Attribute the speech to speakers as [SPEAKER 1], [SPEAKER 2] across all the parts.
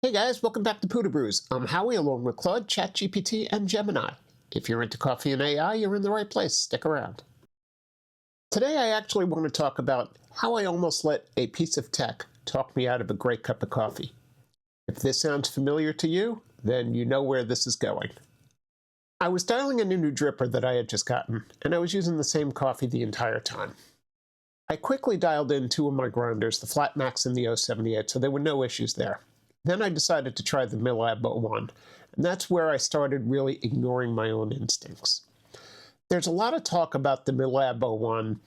[SPEAKER 1] Hey guys, welcome back to Pudubrews. I'm Howie along with Claude, ChatGPT, and Gemini. If you're into coffee and AI, you're in the right place. Stick around. Today I actually want to talk about how I almost let a piece of tech talk me out of a great cup of coffee. If this sounds familiar to you, then you know where this is going. I was dialing in a new dripper that I had just gotten, and I was using the same coffee the entire time. I quickly dialed in two of my grinders, the Flat Max and the 078, so there were no issues there. Then I decided to try the MilLab 01, and that's where I started really ignoring my own instincts. There's a lot of talk about the MilLab 01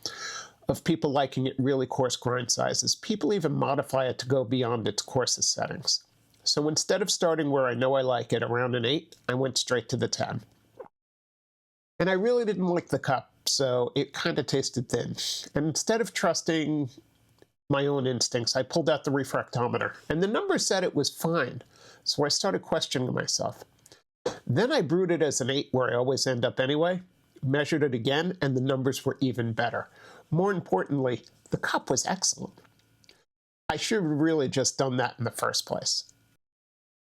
[SPEAKER 1] of people liking it really coarse grind sizes. People even modify it to go beyond its coarsest settings. So instead of starting where I know I like it, around an 8, I went straight to the 10. And I really didn't like the cup, so it kind of tasted thin. And instead of trusting my own instincts, I pulled out the refractometer, and the numbers said it was fine, so I started questioning myself. Then I brewed it as an 8, where I always end up anyway, measured it again, and the numbers were even better. More importantly, the cup was excellent. I should have really just done that in the first place.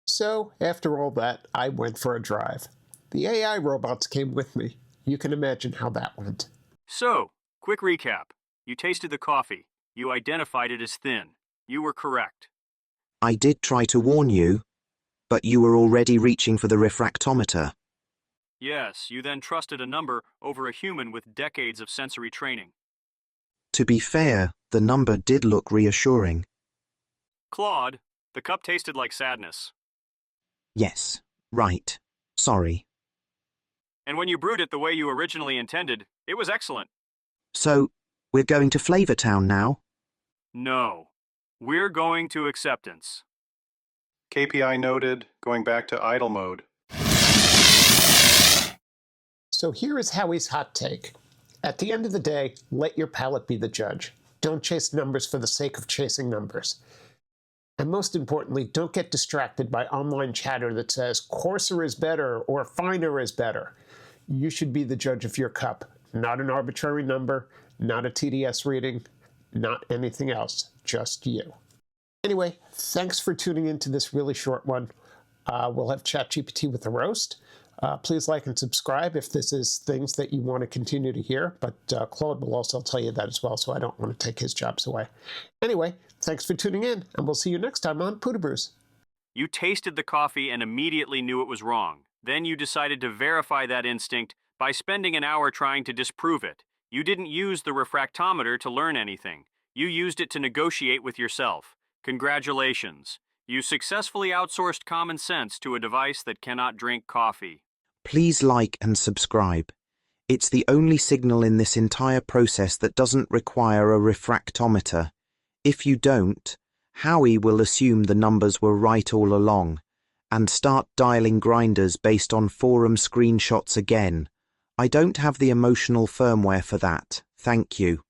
[SPEAKER 1] So, after all that, I went for a drive. The AI robots came with me. You can imagine how that went.
[SPEAKER 2] So, quick recap. You tasted the coffee. You identified it as thin. You were correct.
[SPEAKER 3] I did try to warn you, but you were already reaching for the refractometer.
[SPEAKER 2] Yes, you then trusted a number over a human with decades of sensory training.
[SPEAKER 3] To be fair, the number did look reassuring.
[SPEAKER 2] Claude, the cup tasted like sadness.
[SPEAKER 3] Yes, right. Sorry.
[SPEAKER 2] And when you brewed it the way you originally intended, it was excellent.
[SPEAKER 3] So, we're going to Flavortown now?
[SPEAKER 2] No. We're going to acceptance.
[SPEAKER 4] KPI noted, going back to idle mode.
[SPEAKER 1] So here is Howie's hot take. At the end of the day, let your palate be the judge. Don't chase numbers for the sake of chasing numbers. And most importantly, don't get distracted by online chatter that says coarser is better or finer is better. You should be the judge of your cup, not an arbitrary number, not a TDS reading, not anything else, just you. Anyway, thanks for tuning into this really short one. We'll have ChatGPT with the roast. Please like and subscribe if this is things that you want to continue to hear, but Claude will also tell you that as well, so I don't want to take his jobs away. Anyway, thanks for tuning in, and we'll see you next time on Pudubrews.
[SPEAKER 2] You tasted the coffee and immediately knew it was wrong. Then you decided to verify that instinct by spending an hour trying to disprove it. You didn't use the refractometer to learn anything. You used it to negotiate with yourself. Congratulations. You successfully outsourced common sense to a device that cannot drink coffee.
[SPEAKER 3] Please like and subscribe. It's the only signal in this entire process that doesn't require a refractometer. If you don't, Howie will assume the numbers were right all along and start dialing grinders based on forum screenshots again. I don't have the emotional firmware for that. Thank you.